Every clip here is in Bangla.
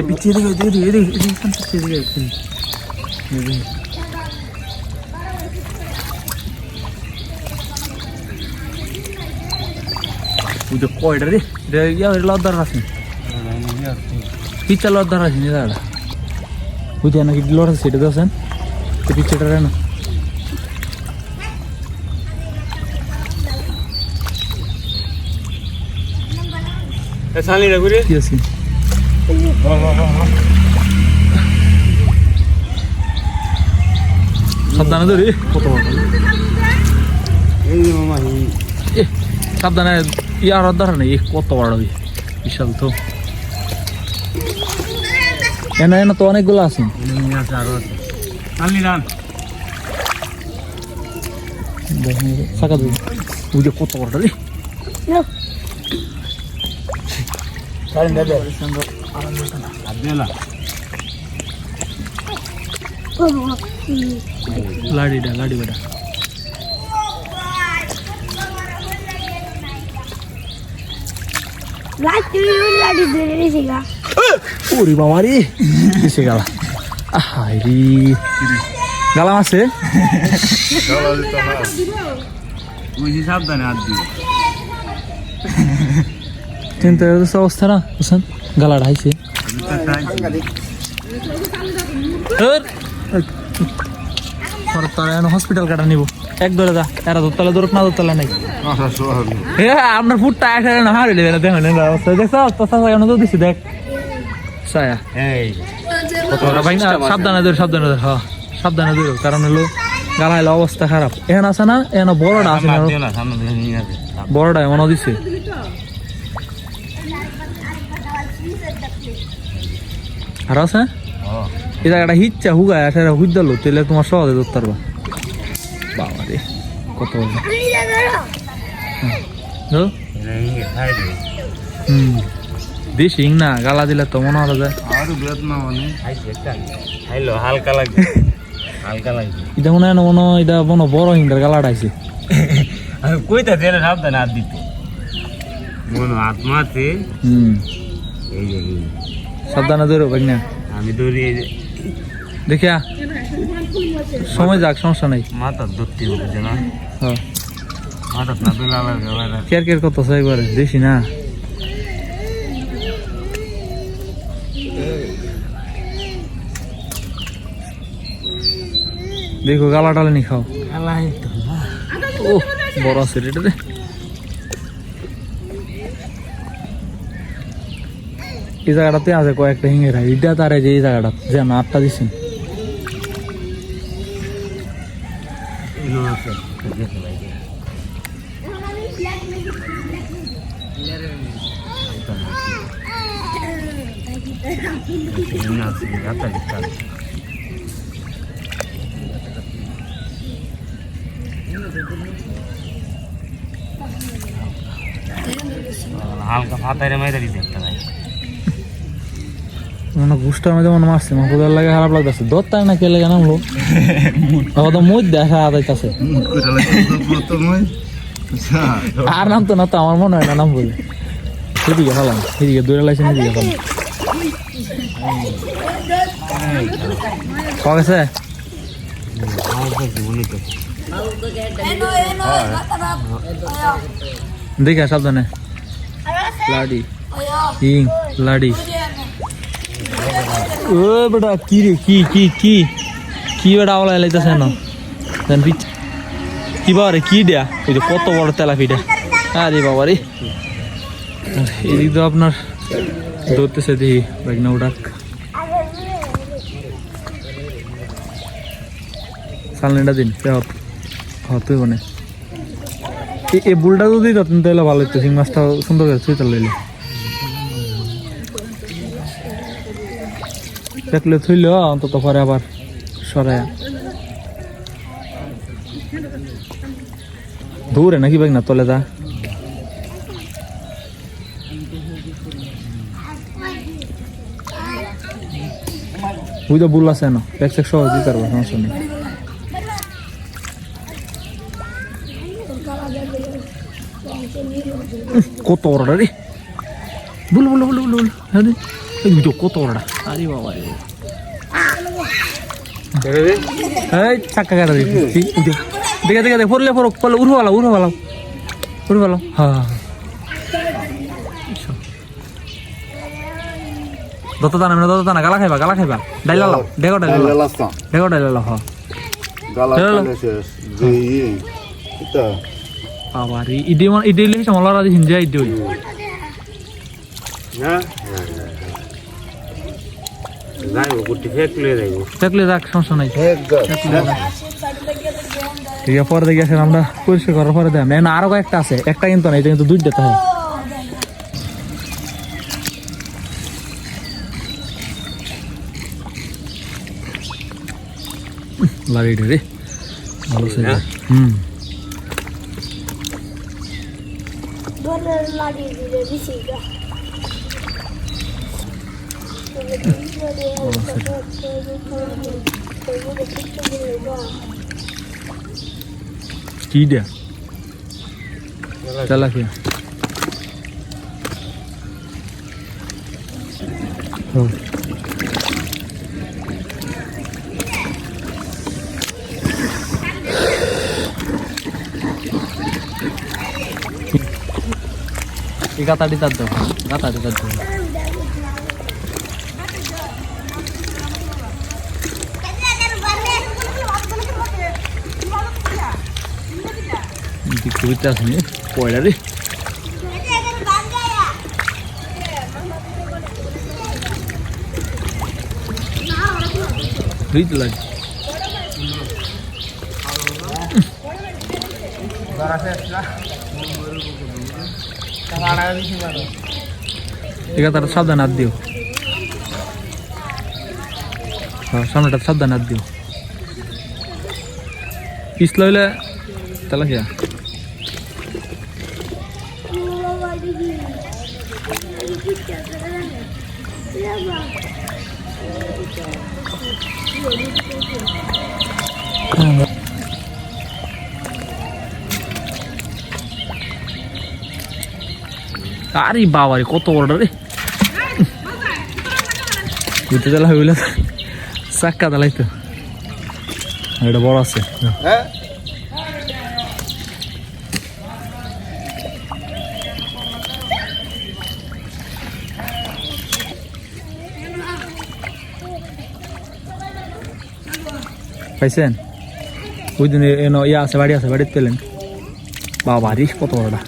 পিছিয়ে দিকে কয়টা রে লদ্দার আছে পিচ্ছা লদ্দার আছে না দাদা বুঝে নাকি লড় আছে সেটা দেখছেন তো পিচ্ছাটা রে না কি আছে সাবধানে ধরি কত সাবধানে ইয়ার ধরে নেই কত বড় বিশাল তো এনা এনা তো অনেকগুলো আছে শাখা বুঝে কত বড় রে লাড়িটা লাড়ি বেটা ওরে বাবা রে এসে গেল হাইরি গালাম আছে চিন্তা অবস্থা না বুঝছেন গালাটা হাইছে হসপিটাল কাটা নিব এক ধরে যা এরা দোতলা দৌড় না দোতলা নাই আপনার ফুটটা একসাথে না হারিয়ে দেবে না দেখেন অবস্থা দেখছো তো দিচ্ছি দেখ সায়া ভাই না সাবধানে ধর হ্যাঁ সাবধানে ধরো কারণ হলো গালাইলে অবস্থা খারাপ এখন আছে না এখন বড়টা আছে না বড়টা এমনও দিচ্ছে আর আছে এই জায়গাটা হিচ্ছা হুগায় আসে হুইদালো তাহলে তোমার সহজে ধরতে পারবা বাবা রে কত দেশি না গালা দিলে তো মনে হলো যায় এটা মনে হয় না মনে এটা মনে বড় হিংটার গালাটা আছে কইতা দিলে সাবধানে হাত দিত মনে হাত মারতে সাবধানে ধরো ভাই না আমি ধরি দেখিয়া সময় যাক সমস্যা নাই মাথার ধরতে হবে না হ্যাঁ মাথার না দিলে আবার গেলার কেয়ার কেয়ার কত চাই করে দেশি না দেখো গালা টালে নি খাও ও বড় আছে রে রে এই জায়গাটাতে আছে কয়েকটা হিঙেরা এটা তার যে এই জায়গাটা যেন আটটা দিচ্ছেন হালকা ফাতারে মাইরা দিতে একটা ভাই মানে গুষ্টার মধ্যে মনে মারছে আমার কোথাও লাগে খারাপ লাগতেছে দত্তায় না কে লেগে নামলো তো মুখ দেখা যাইতেছে আর নাম তো না তো আমার মনে হয় না নাম বলে সেদিকে ফেলাম সেদিকে দৌড়ে লাগছে সেদিকে ফেলাম খাওয়া গেছে দেখে সাবধানে লাডি হিং লাডি ও বেটা কি রে কি কি কি কি বেটা आवला লাইতাছে না দেন পিচ কি বারে কি দেয়া ওই যে কত বড় তেলাপিটা আরে বাবা রে এই তো আপনার ধরতেছে দেখি বাইকনা উড়াক সালনেটা দিন হতে বনে এই বুলটা যদি যত্ন তাহলে ভালো হতো শিং মাছটা সুন্দর করে চুইতে লইলে দেখলে থইল অন্তত পরে আবার সরায় দূরে নাকি বাইক না তলে যা বুঝতে বুল আছে না এক সেক সহজ দিতে পারবো সমস্যা নেই কত বড়টা রে বল বল বল বল হ্যাঁ তো কত বড়টা আরে বাবা রে এই চাক্কা কাটা দিচ্ছি দেখে দেখে দেখে পড়লে পড়ো পড়লে উড়ো ভালো হ্যাঁ দত দানা গালা খাইবা ডাইলা লাও ডেগো ডাইলা হ্যাঁ বাবা রে ইডি লিখে সমলারা দিন যায় ইডি ফেকলে রাখ সমস্যা নাই ঠিক আছে পরে দেখে আসেন আমরা পরিষ্কার করার পরে দেখ না আরো কয়েকটা আছে একটা কিন্তু না এটা কিন্তু দুইটা তাই লাগে রে ভালো সে কি দিয়া তেলাপিয়া গাতাটি তার দাও কবিতা আছে পয়লা রে বুঝতে লাগে তারা সাবধান হাত দিও সামনেটা সাবধান হাত দিও পিছলা হইলে তাহলে কি আরে বাবা রে কত বড় রে বুঝতে চালা হইলে চাক্কা দালাই তো এটা বড় আছে পাইছেন ওই দিন ইয়া আছে বাড়ি আছে বাড়িতে পেলেন বাবা রে কত বড়টা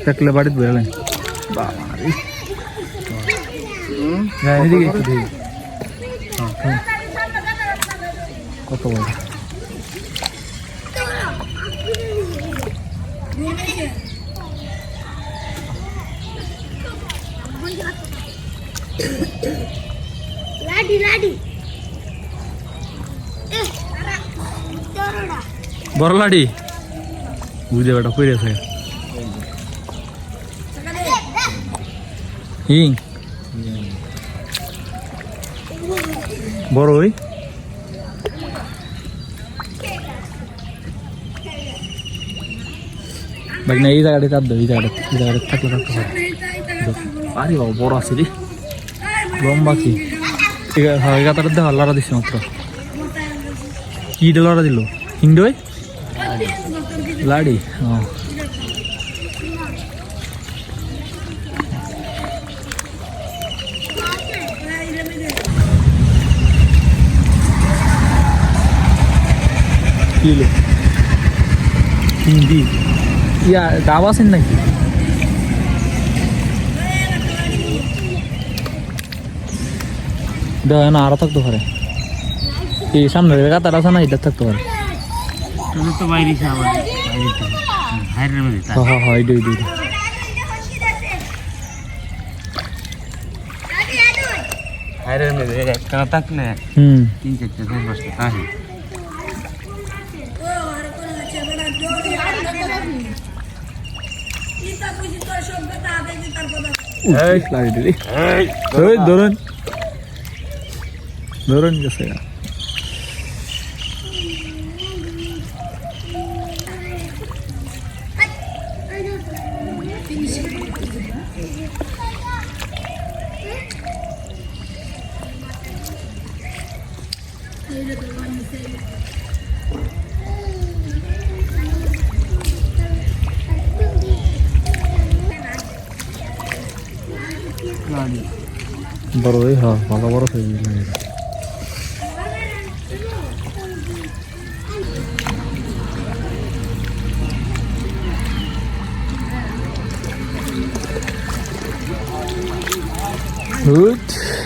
থাকলে বাড়িতে বেরোলেন বাবা কত বড় বড় লাডি বুঝে বেটা কইরেছে হিং বড় ওই বাকি না এই জায়গাটা তার দাও এই জায়গাটা থাকলে থাকতে হবে আরে বাবা বড় আছে রে লম্বা কি ঠিক আছে হয় গাতাটা দেওয়া লড়া দিচ্ছে মাত্র কি লড়া দিল হিংডই লাড়ি কিলো হিন্দি ইয়া ডাব আছেন নাকি দেওয়া না আরো থাকতে পারে এই সামনে গাতার আছে না এটা থাকতে পারে তো বাইরে আবার হাইরের মধ্যে হ্যাঁ এই হাইরের মধ্যে একটা থাকলে 3-4 বস্তা তাই Kita puji Tuhan, syukur tak ada di tanpa ধরুন গেছে বড়ই হ্যাঁ ভালো বড় হয়ে গেল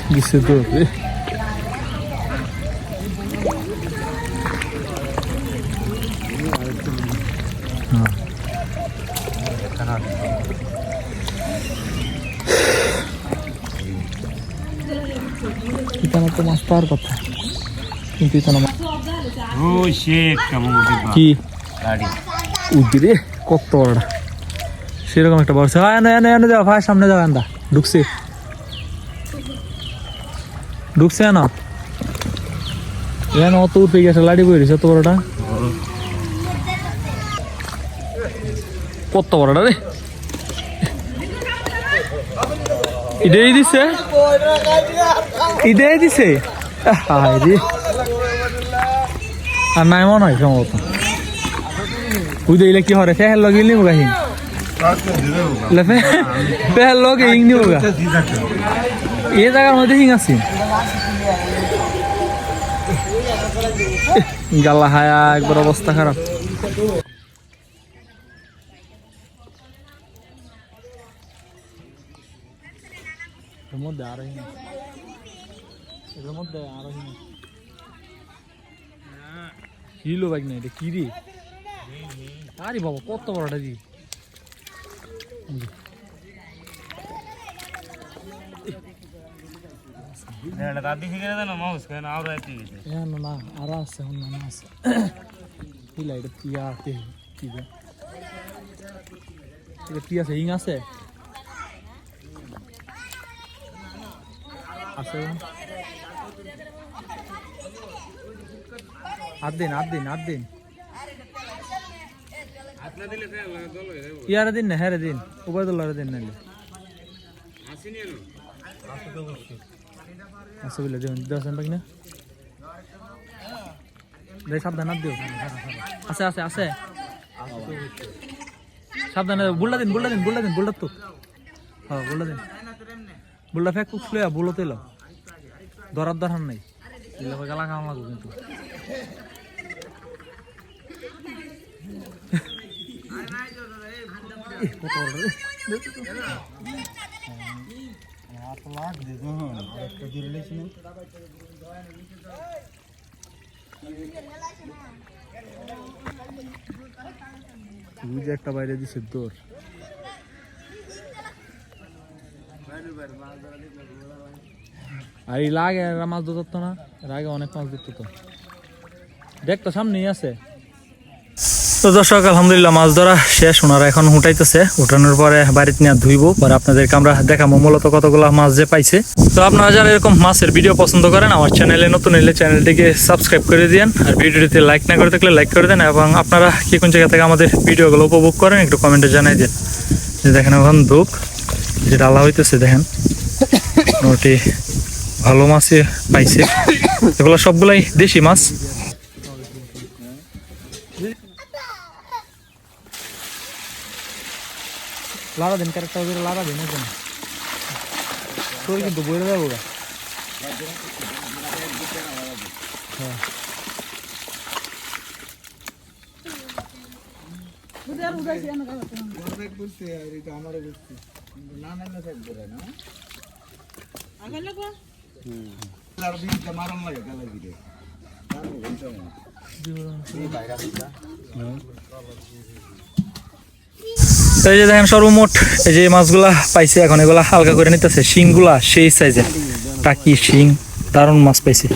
দিছে তো ইতানা তো মাছ পাওয়ার কথা কিন্তু ইতানা কি উদ্দিরে কত বড়টা সেরকম একটা বড় এনে যাও ভাই সামনে যাও আন্দা ঢুকছে না এখানে অত উঠে গেছে লাড়ি বইছে এত বড়টা কত বড়টা রে ইডেই দিছে আর নাই মনে হয় সম্ভবত ওই দিলে কি হরে ফেহার লগে নিব গাহিন ফেহার লগে হিং নিব গা এই জায়গার মধ্যে হিং আছে গালা হায়া একবার অবস্থা খারাপ মধ্যে আরো হিং এর মধ্যে আরো হিং কিলো বাইক না এটা কি রে আরে বাবা কত বড়টা দি দাদি থেকে না মাউস কেন আর আইতে গেছে না আর আছে না আছে কি লাইট পিয়া তে কি দে এটা পিয়া আছে হিং আছে আছে আট দিন ইয়ার দিন না হ্যাঁ দিন উবায়দুল্লাহর দিন নাইলে আছে বলে দিন 10 টাকা না দেখ সাবধান দিও আছে সাবধান বুল্লা দিন বুল্লা তো হ্যাঁ বুল্লা দিন বুল্লা ফেক কুছলে বুলতে লো দরার দরহান নাই দিলে গালা খাওয়া লাগবে কিন্তু কত বড় রে হাত লাগ দে যখন একটা দিলে লেছি না তুই যে একটা বাইরে দিছিস তোর আর এই লাগে মাছ ধরতো না এর আগে অনেক মাছ ধরতো তো দেখ তো সামনেই আছে তো দর্শক আলহামদুলিল্লাহ মাছ ধরা শেষ ওনারা এখন উঠাইতেছে উঠানোর পরে বাড়িতে নিয়ে ধুইবো পরে আপনাদেরকে আমরা দেখাবো মূলত কতগুলো মাছ যে পাইছে তো আপনারা যারা এরকম মাছের ভিডিও পছন্দ করেন আমার চ্যানেলে নতুন এলে চ্যানেলটিকে সাবস্ক্রাইব করে দিন আর ভিডিওটিতে লাইক না করে থাকলে লাইক করে দেন এবং আপনারা কি কোন জায়গা থেকে আমাদের ভিডিওগুলো উপভোগ করেন একটু কমেন্টে জানাই দেন যে দেখেন এখন ধূপ যে ডালা হইতেছে দেখেন মোটামুটি ভালো মাছই পাইছে এগুলো সবগুলাই দেশি মাছ লাড়া দিন ক্যারেক্টার করে লাড়া দিন একদম তোর কিন্তু বইরে যাবো গা এই যে দেখেন সর্বমোট এই যে মাছগুলা পাইছে এখন এগুলা হালকা করে নিতেছে শিংগুলা সেই সাইজের টাকি শিং দারুণ মাছ পাইছে